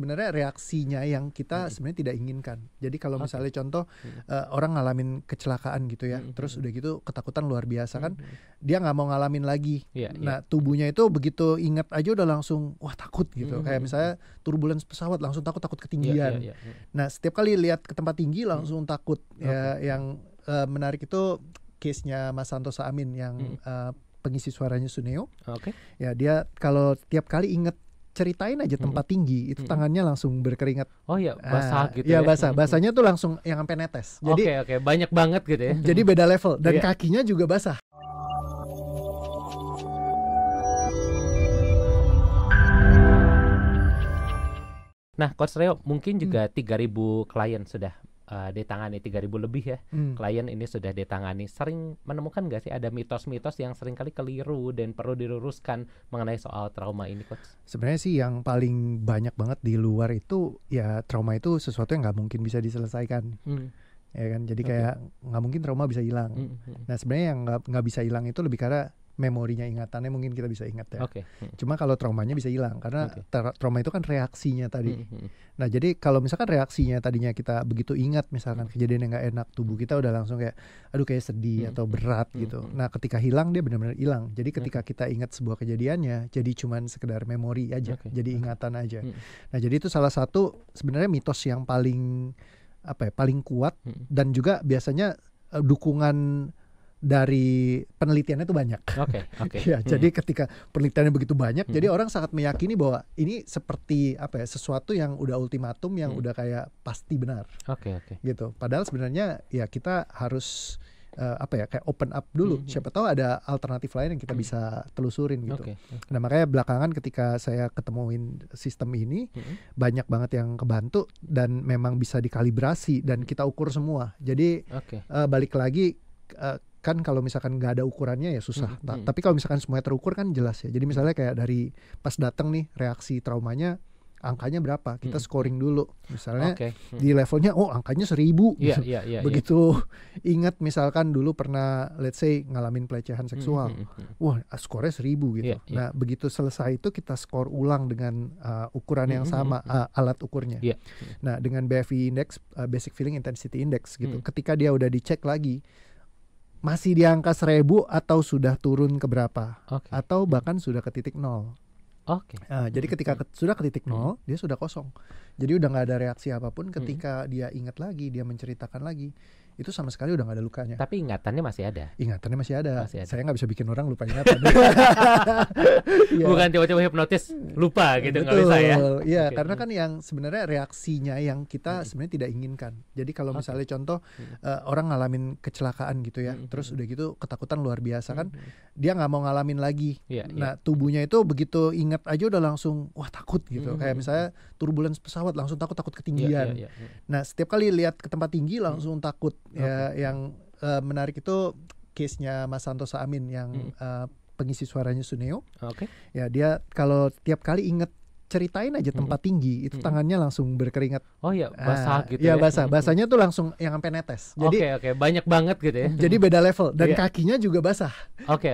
sebenarnya reaksinya yang kita sebenarnya tidak inginkan. Jadi kalau misalnya contoh orang ngalamin kecelakaan gitu ya, terus udah gitu ketakutan luar biasa kan, dia nggak mau ngalamin lagi. Nah tubuhnya itu begitu ingat aja udah langsung wah takut gitu. Kayak misalnya turbulence pesawat langsung takut ketinggian. Nah setiap kali lihat ke tempat tinggi langsung takut. Ya yang menarik itu case-nya Mas Santosa Amin yang pengisi suaranya Suneo. Ya dia kalau tiap kali inget ceritain aja tempat tinggi itu tangannya langsung berkeringat. Oh iya, basah gitu ya. Basah. Basahnya tuh langsung yang sampai netes. Jadi banyak banget gitu ya. Jadi beda level dan kakinya juga basah. Nah, Coach Reo, mungkin juga 3.000 klien sudah ditangani, 3.000 lebih ya klien ini sudah ditangani. Sering menemukan nggak sih ada mitos-mitos yang sering kali keliru dan perlu diluruskan mengenai soal trauma ini, Coach? Sebenarnya sih yang paling banyak banget di luar itu ya trauma itu sesuatu yang nggak mungkin bisa diselesaikan. Ya kan, jadi kayak nggak mungkin trauma bisa hilang. Nah sebenarnya yang nggak bisa hilang itu lebih karena memorinya, ingatannya mungkin kita bisa ingat ya. Cuma kalau traumanya bisa hilang karena trauma itu kan reaksinya tadi. Nah jadi kalau misalkan reaksinya tadinya kita begitu ingat misalkan kejadian yang nggak enak, tubuh kita udah langsung kayak aduh kayak sedih atau berat gitu. Nah ketika hilang dia benar-benar hilang. Jadi ketika kita ingat sebuah kejadiannya jadi cuman sekedar memori aja, jadi ingatan aja. Nah jadi itu salah satu sebenarnya mitos yang paling paling kuat dan juga biasanya dukungan dari penelitiannya itu banyak. Ya, jadi ketika penelitiannya begitu banyak, jadi orang sangat meyakini bahwa ini seperti sesuatu yang udah ultimatum yang udah kayak pasti benar. Gitu. Padahal sebenarnya ya kita harus kayak open up dulu. Siapa tahu ada alternatif lain yang kita bisa telusurin gitu. Nah, makanya belakangan ketika saya ketemuin sistem ini banyak banget yang kebantu dan memang bisa dikalibrasi dan kita ukur semua. Jadi balik lagi kan kalau misalkan nggak ada ukurannya ya susah. Tapi kalau misalkan semuanya terukur kan jelas ya. Jadi misalnya kayak dari pas datang nih reaksi traumanya angkanya berapa, kita scoring dulu. Misalnya di levelnya angkanya 1000 gitu. Begitu ingat misalkan dulu pernah let's say ngalamin pelecehan seksual. Wah, skornya 1000 gitu. Nah, begitu selesai itu kita skor ulang dengan ukuran yang sama, alat ukurnya. Nah, dengan BFI index, Basic Feeling Intensity Index gitu. Ketika dia udah dicek lagi masih di angka 1000 atau sudah turun ke berapa, atau bahkan sudah ke titik 0. Jadi ketika sudah ke titik 0 dia sudah kosong. Jadi udah nggak ada reaksi apapun. Ketika dia ingat lagi, dia menceritakan lagi, itu sama sekali udah nggak ada lukanya. Tapi ingatannya masih ada. Ingatannya masih ada. Saya nggak bisa bikin orang lupa ingatan. Bukan tiba-tiba hipnotis lupa gitu, nggak bisa ya. Iya, karena kan yang sebenarnya reaksinya yang kita sebenarnya tidak inginkan. Jadi kalau misalnya contoh orang ngalamin kecelakaan gitu ya, terus udah gitu ketakutan luar biasa kan, dia nggak mau ngalamin lagi. Nah tubuhnya itu begitu ingat aja udah langsung wah takut gitu. Kayak misalnya turbulence pesawat langsung takut ketinggian. Nah setiap kali lihat ke tempat tinggi langsung takut. Ya yang menarik itu case-nya Mas Santosa Amin yang pengisi suaranya Suneo. Ya dia kalau tiap kali inget ceritain aja tempat tinggi itu tangannya langsung berkeringat. Oh iya, basah gitu ya. Basah. Basahnya tuh langsung yang sampai netes. Jadi banyak banget gitu ya. Jadi beda level dan kakinya juga basah.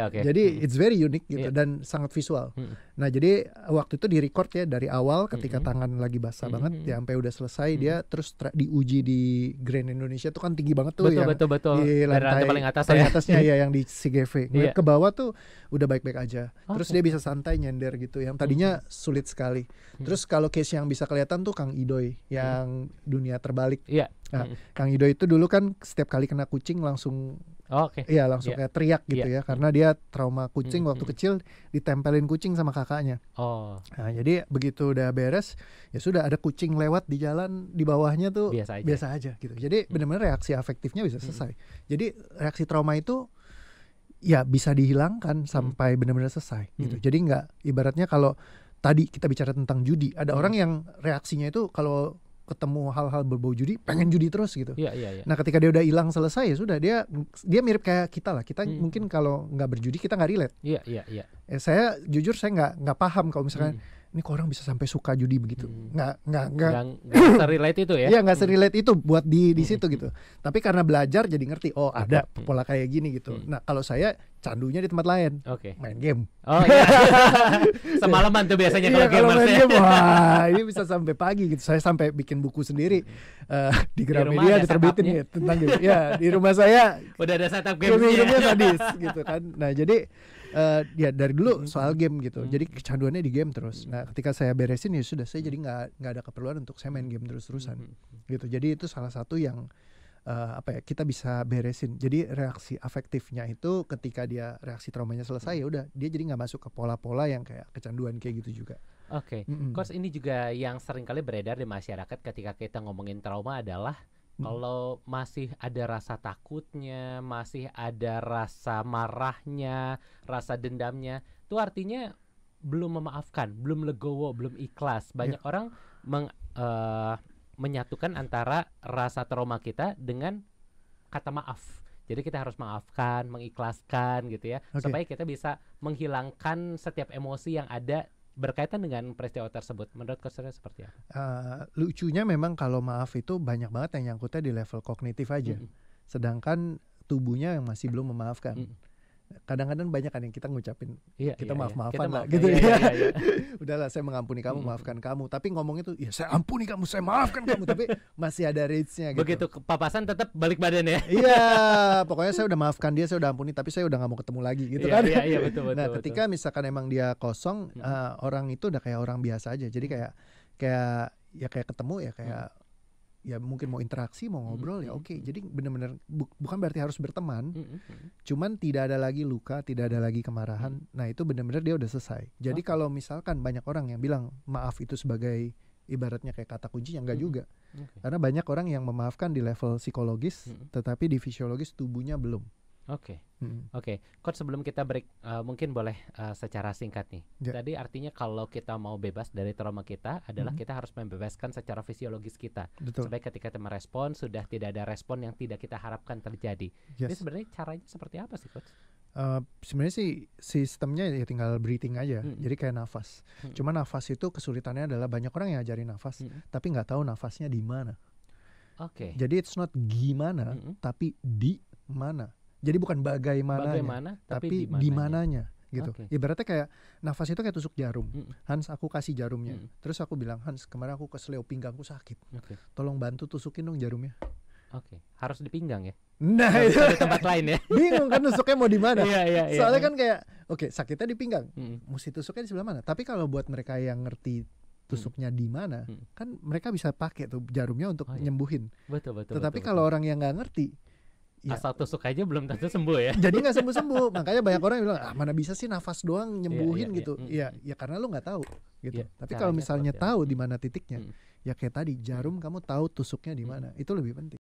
Jadi it's very unique gitu dan sangat visual. Nah, jadi waktu itu di record ya dari awal ketika tangan lagi basah banget ya sampai udah selesai dia terus diuji di Grand Indonesia tuh kan tinggi banget tuh betul. Di lantai paling atas atasnya ya yang di CGV. Ke bawah tuh udah baik-baik aja. Terus dia bisa santai nyender gitu yang tadinya sulit sekali. Terus kalau case yang bisa kelihatan tuh Kang Idoy yang dunia terbalik. Nah, Kang Idoy itu dulu kan setiap kali kena kucing langsung langsung kayak teriak gitu ya karena dia trauma kucing waktu kecil ditempelin kucing sama kakaknya. Nah, jadi begitu udah beres ya sudah ada kucing lewat di jalan di bawahnya tuh biasa aja gitu. Jadi benar-benar reaksi afektifnya bisa selesai. Jadi reaksi trauma itu ya bisa dihilangkan sampai benar-benar selesai gitu. Jadi nggak ibaratnya kalau tadi kita bicara tentang judi, ada orang yang reaksinya itu kalau ketemu hal-hal berbau judi pengen judi terus gitu. Nah ketika dia udah hilang selesai ya sudah dia mirip kayak kita lah. Kita mungkin kalau nggak berjudi kita nggak relate. Saya jujur saya nggak paham kalau misalkan ini kok orang bisa sampai suka judi begitu. Nggak se-relate itu ya. Iya, nggak se-relate itu buat di situ gitu. Tapi karena belajar jadi ngerti, oh ada pola kayak gini gitu. Nah, kalau saya candunya di tempat lain. Main game. Oh iya. Semalaman tuh biasanya kalau gamers ya. Wah, ini bisa sampai pagi gitu. Saya sampai bikin buku sendiri di Gramedia diterbitin ya tentang game. Ya, di rumah saya udah ada setup gamenya. Game-nya sadis gitu kan. Nah, jadi ya dari dulu soal game gitu. Jadi kecanduannya di game terus. Nah, ketika saya beresin ya sudah, saya jadi nggak ada keperluan untuk saya main game terus-terusan gitu. Jadi itu salah satu yang kita bisa beresin. Jadi reaksi afektifnya itu ketika dia reaksi traumanya selesai, ya udah dia jadi nggak masuk ke pola-pola yang kayak kecanduan kayak gitu juga. Coach, ini juga yang sering kali beredar di masyarakat ketika kita ngomongin trauma adalah kalau masih ada rasa takutnya, masih ada rasa marahnya, rasa dendamnya, itu artinya belum memaafkan, belum legowo, belum ikhlas. Banyak orang menyatukan antara rasa trauma kita dengan kata maaf. Jadi kita harus maafkan, mengikhlaskan gitu ya, supaya kita bisa menghilangkan setiap emosi yang ada berkaitan dengan peristiwa tersebut. Menurut Coach seperti apa? Lucunya memang kalau maaf itu banyak banget yang nyangkutnya di level kognitif aja. Sedangkan tubuhnya yang masih belum memaafkan. Kadang-kadang banyak kan yang kita ngucapin kita maaf-maafan lah gitu ya. Udahlah, saya mengampuni kamu, maafkan kamu. Tapi ngomongnya tuh ya saya ampuni kamu, saya maafkan kamu, tapi masih ada range-nya gitu. Begitu papasan tetap balik badan ya. Iya, pokoknya saya udah maafkan dia, saya udah ampuni, tapi saya udah gak mau ketemu lagi gitu kan. Iya, betul. Nah, ketika misalkan emang dia kosong, orang itu udah kayak orang biasa aja. Jadi kayak ketemu ya kayak ya mungkin mau interaksi, mau ngobrol ya oke. Jadi benar-benar bukan berarti harus berteman. Cuman tidak ada lagi luka, tidak ada lagi kemarahan. Nah, itu benar-benar dia udah selesai. Jadi kalau misalkan banyak orang yang bilang maaf itu sebagai ibaratnya kayak kata kunci, yang enggak juga. Karena banyak orang yang memaafkan di level psikologis, tetapi di fisiologis tubuhnya belum. Oke. Coach, sebelum kita break, mungkin boleh secara singkat nih. Tadi artinya kalau kita mau bebas dari trauma kita adalah kita harus membebaskan secara fisiologis kita. Supaya ketika kita merespon sudah tidak ada respon yang tidak kita harapkan terjadi. Ini sebenarnya caranya seperti apa sih, Coach? Sebenarnya sih sistemnya ya tinggal breathing aja. Jadi kayak nafas. Cuma nafas itu kesulitannya adalah banyak orang yang ajarin nafas, tapi nggak tahu nafasnya di mana. Jadi it's not gimana, tapi di mana. Jadi bukan bagaimana, tapi di mananya gitu. Ibaratnya kayak nafas itu kayak tusuk jarum. Hans, aku kasih jarumnya. Terus aku bilang, Hans, kemarin aku kesleo, pinggangku sakit. Tolong bantu tusukin dong jarumnya. Harus di pinggang ya? Nah, itu di tempat lain ya. Bingung kan tusuknya mau di mana? Soalnya kan kayak sakitnya di pinggang. Mesti tusuknya di sebelah mana? Tapi kalau buat mereka yang ngerti tusuknya di mana, kan mereka bisa pakai tuh jarumnya untuk nyembuhin. Betul. Tetapi kalau orang yang nggak ngerti, asal tusuk aja belum tentu sembuh ya. Jadi nggak sembuh. Makanya banyak orang yang bilang, mana bisa sih nafas doang nyembuhin gitu. Ya karena lu nggak tahu gitu. Tapi kalau misalnya tahu di mana titiknya, ya kayak tadi jarum, kamu tahu tusuknya di mana, itu lebih penting.